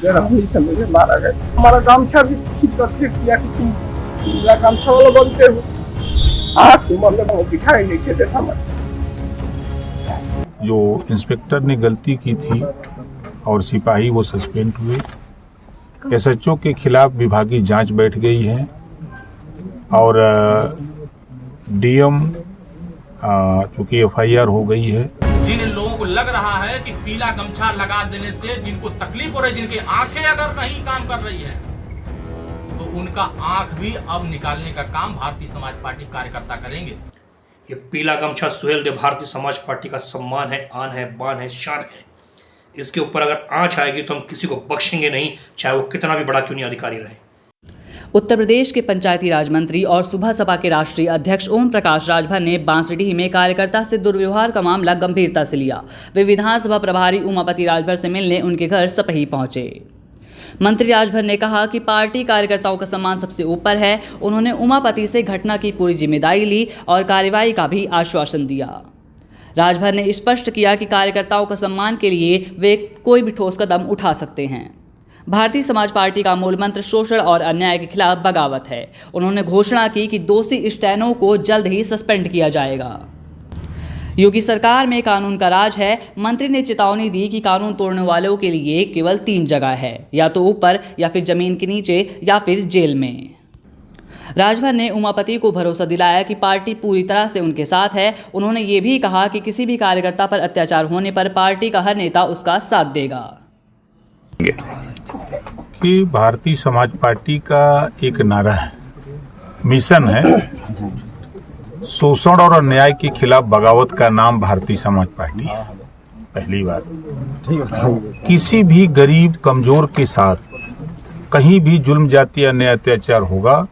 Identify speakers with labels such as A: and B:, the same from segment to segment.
A: वही समय में मारा गया। हमारा गामछा भी खींच कर फेंक दिया कि तुम मेरा गामछा वाला बनते हो। आँख से मतलब वो दिखाई नहीं देता हमारे।
B: जो इंस्पेक्टर ने गलती की थी और सिपाही वो सस्पेंड हुए। एसएचओ के खिलाफ विभागीय जांच बैठ गई है और डीएम चूंकि एफआईआर हो गई है।
C: जिन लोगों को लग रहा है कि पीला गमछा लगा देने से जिनको तकलीफ हो रही है, जिनकी आंखें अगर नहीं काम कर रही है, तो उनका आंख भी अब निकालने का काम भारतीय समाज पार्टी कार्यकर्ता करेंगे।
D: ये पीला गमछा सुहेलदेव भारतीय समाज पार्टी का सम्मान है, आन है, बान है, शान है। इसके ऊपर अगर आंच आएगी तो हम किसी को बख्शेंगे नहीं, चाहे वो कितना भी बड़ा क्यों नहीं अधिकारी रहे।
E: उत्तर प्रदेश के पंचायती राज मंत्री और सुबह सपा के राष्ट्रीय अध्यक्ष ओम प्रकाश राजभर ने बांसडीह में कार्यकर्ता से दुर्व्यवहार का मामला गंभीरता से लिया। वे विधानसभा प्रभारी उमापति राजभर से मिलने उनके घर सपही पहुंचे। मंत्री राजभर ने कहा कि पार्टी कार्यकर्ताओं का सम्मान सबसे ऊपर है। उन्होंने उमापति से घटना की पूरी जिम्मेदारी ली और कार्रवाई का भी आश्वासन दिया। राजभर ने स्पष्ट किया कि कार्यकर्ताओं का सम्मान के लिए वे कोई भी ठोस कदम उठा सकते हैं। भारतीय समाज पार्टी का मूल मंत्र शोषण और अन्याय के खिलाफ बगावत है। उन्होंने घोषणा की कि दोषी स्टैनों को जल्द ही सस्पेंड किया जाएगा। योगी सरकार में कानून का राज है। मंत्री ने चेतावनी दी कि कानून तोड़ने वालों के लिए केवल 3 जगह है, या तो ऊपर, या फिर जमीन के नीचे, या फिर जेल में। राजभर ने उमापति को भरोसा दिलाया कि पार्टी पूरी तरह से उनके साथ है। उन्होंने ये भी कहा कि किसी भी कार्यकर्ता पर अत्याचार होने पर पार्टी का हर नेता उसका साथ देगा।
B: कि भारतीय समाज पार्टी का एक नारा है, मिशन है, शोषण और अन्याय के खिलाफ बगावत का नाम भारतीय समाज पार्टी है। पहली बात, किसी भी गरीब कमजोर के साथ कहीं भी जुल्म जाति अन्याय अत्याचार होगा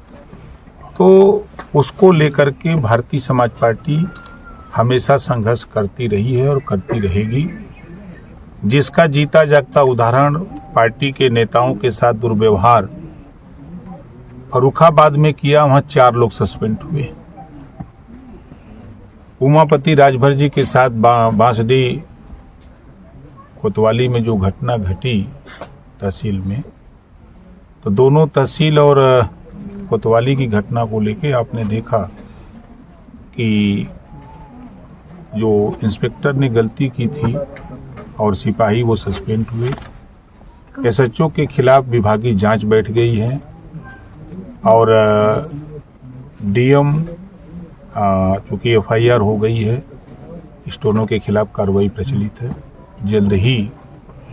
B: तो उसको लेकर के भारतीय समाज पार्टी हमेशा संघर्ष करती रही है और करती रहेगी। जिसका जीता जागता उदाहरण पार्टी के नेताओं के साथ दुर्व्यवहार फर्रुखाबाद में किया, वहां 4 लोग सस्पेंड हुए। उमापति राजभर जी के साथ बांसडीह कोतवाली में जो घटना घटी तहसील में, तो दोनों तहसील और कोतवाली की घटना को लेके आपने देखा कि जो इंस्पेक्टर ने गलती की थी और सिपाही वो सस्पेंड हुए। एसएचओ के खिलाफ विभागीय जांच बैठ गई है और डीएम चूंकि एफआईआर हो गई है, स्टोनों के खिलाफ कार्रवाई प्रचलित है, जल्द ही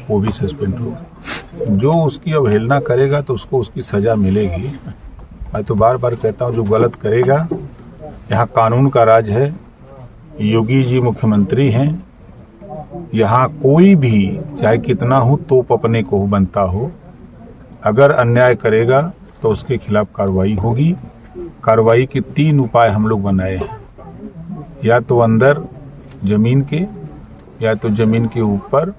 B: वो भी सस्पेंड होगा। जो उसकी अवहेलना करेगा तो उसको उसकी सजा मिलेगी। मैं तो बार बार कहता हूँ, जो गलत करेगा, यहाँ कानून का राज है, योगी जी मुख्यमंत्री हैं, यहाँ कोई भी चाहे कितना हो तोप अपने को बनता हो, अगर अन्याय करेगा तो उसके खिलाफ कार्रवाई होगी। कार्रवाई के 3 उपाय हम लोग बनाए हैं, या तो अंदर जमीन के, या तो जमीन के ऊपर,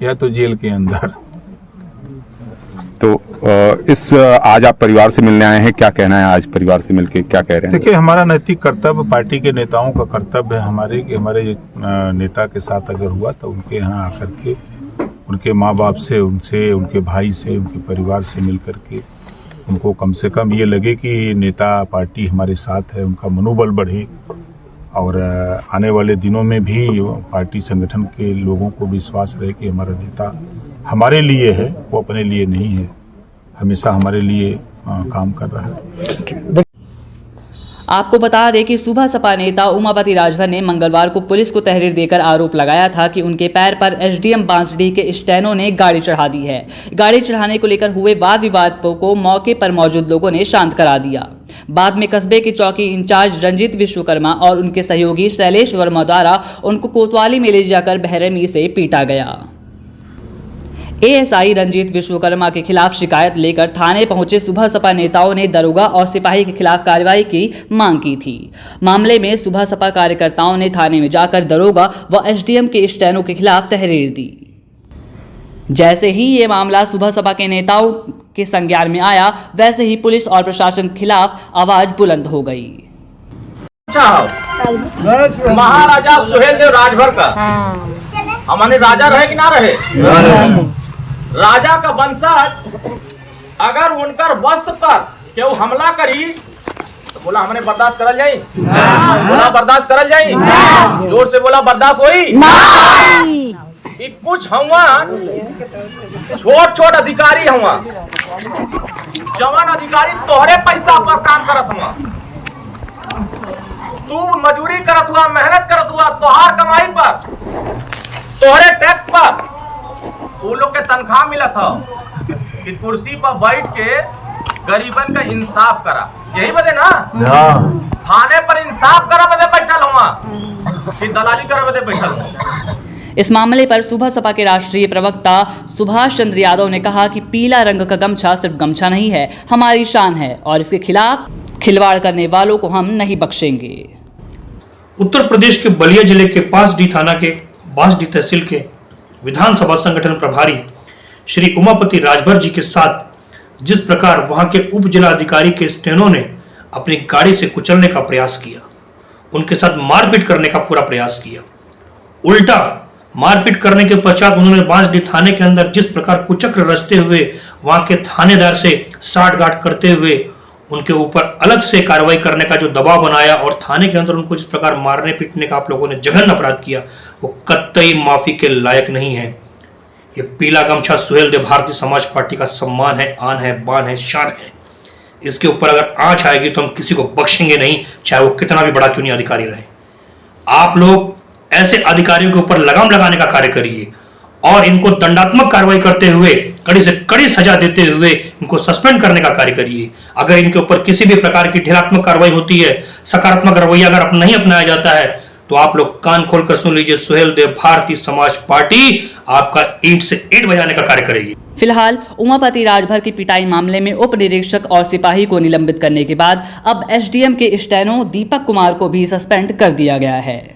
B: या तो जेल के अंदर।
F: तो इस आज आप परिवार से मिलने आए हैं, क्या कहना है? आज परिवार से मिलके क्या कह रहे हैं?
B: देखिए, हमारा नैतिक कर्तव्य, पार्टी के नेताओं का कर्तव्य है हमारे नेता के साथ अगर हुआ तो उनके यहाँ आकर के उनके माँ बाप से, उनसे, उनके भाई से, उनके परिवार से मिल करके उनको कम से कम ये लगे कि नेता पार्टी हमारे साथ है, उनका मनोबल बढ़े और आने वाले दिनों में भी पार्टी संगठन के लोगों को विश्वास रहे कि हमारा नेता हमारे लिए है, वो अपने लिए नहीं है, हमेशा हमारे लिए काम कर रहा है।
E: आपको बता दें कि सुबह सपा नेता उमापति राजभर ने मंगलवार को पुलिस को तहरीर देकर आरोप लगाया था कि उनके पैर पर एसडीएम बांसडीह के स्टैनों ने गाड़ी चढ़ा दी है। गाड़ी चढ़ाने को लेकर हुए वाद विवाद को मौके पर मौजूद लोगों ने शांत करा दिया। बाद में कस्बे के चौकी इंचार्ज रंजीत विश्वकर्मा और उनके सहयोगी शैलेश वर्मा द्वारा उनको कोतवाली में ले जाकर बेरहमी से पीटा गया। एएसआई रंजीत विश्वकर्मा के खिलाफ शिकायत लेकर थाने पहुंचे सुबह सपा नेताओं ने दरोगा और सिपाही के खिलाफ कार्रवाई की मांग की थी। मामले में सुबह सपा कार्यकर्ताओं ने थाने में जाकर दरोगा व एसडीएम के स्टैनों के खिलाफ तहरीर दी। जैसे ही ये मामला सुबह सपा के नेताओं के संज्ञान में आया, वैसे ही पुलिस और प्रशासन के खिलाफ आवाज बुलंद हो गई।
C: महाराजा सुहेलदेव राजभर का, हमारे राजा रहे कि ना रहे? राजा का वंशज अगर उनकर वस्त्र पर केहू हमला करी तो बोला हमने बर्दाश्त करल जाई, बोला बर्दाश्त करल जाई, जोर से बोला बर्दाश्त होई कि कुछ हुआ छोट छोट अधिकारी हुआ जवान अधिकारी तोहरे पैसा पर काम करत हुआ, तू मजदूरी करत हुआ, मेहनत करत हुआ, तोहार कमाई पर, तोहरे टैक्स पर वो लोग के तनख्वाह मिलत हो कि कुर्सी पर बैठ के गरीबन का इंसाफ करा, यही बदे ना थाने पर इंसाफ करा बदे बैठल हुआ कि दलाली करा बदे बैठल हुआ।
E: इस मामले पर सुबह सपा के राष्ट्रीय प्रवक्ता सुभाष चंद्र यादव ने कहा कि पीला रंग का गमछा सिर्फ गमछा नहीं है, हमारी शान है और इसके खिलाफ खिलवाड़ करने वालों को हम नहीं बख्शेंगे।
D: उत्तर प्रदेश के बलिया जिले के बांसडीह थाना के बांसडीह तहसील के विधानसभा संगठन प्रभारी श्री उमापति राजभर जी के साथ जिस प्रकार वहां के उप जिला अधिकारी के स्टेनो ने अपनी गाड़ी से कुचलने का प्रयास किया, उनके साथ मारपीट करने का पूरा प्रयास किया, उल्टा मारपीट करने के पश्चात उन्होंने बांसडीह थाने के अंदर जिस प्रकार कुचक्र रचते हुए वहां के थानेदार से साठगांठ करते हुए उनके ऊपर अलग से कार्रवाई करने का जो दबाव बनाया और थाने के अंदर उनको जिस प्रकार मारने पीटने का आप लोगों ने जघन्य अपराध किया, वो कतई माफी के लायक नहीं है। ये पीला गमछा सुहेलदेव भारतीय समाज पार्टी का सम्मान है, आन है, बान है, शान है। इसके ऊपर अगर आंच आएगी तो हम किसी को बख्शेंगे नहीं, चाहे वो कितना भी बड़ा क्यों नहीं अधिकारी रहे। आप लोग ऐसे अधिकारियों के ऊपर लगाम लगाने का कार्य करिए और इनको दंडात्मक कार्रवाई करते हुए कड़ी से कड़ी सजा देते हुए इनको सस्पेंड करने का कार्य करिए। अगर इनके ऊपर किसी भी प्रकार की ढिलात्मक कार्रवाई होती है, सकारात्मक रवैया अगर नहीं अपनाया जाता है तो आप लोग कान खोलकर सुन लीजिए, सुहेलदेव भारतीय समाज पार्टी आपका ईंट से ईंट बजाने का कार्य करेगी।
E: फिलहाल उमापति राजभर की पिटाई मामले में उप निरीक्षक और सिपाही को निलंबित करने के बाद अब एसडीएम के स्टेनो दीपक कुमार को भी सस्पेंड कर दिया गया है।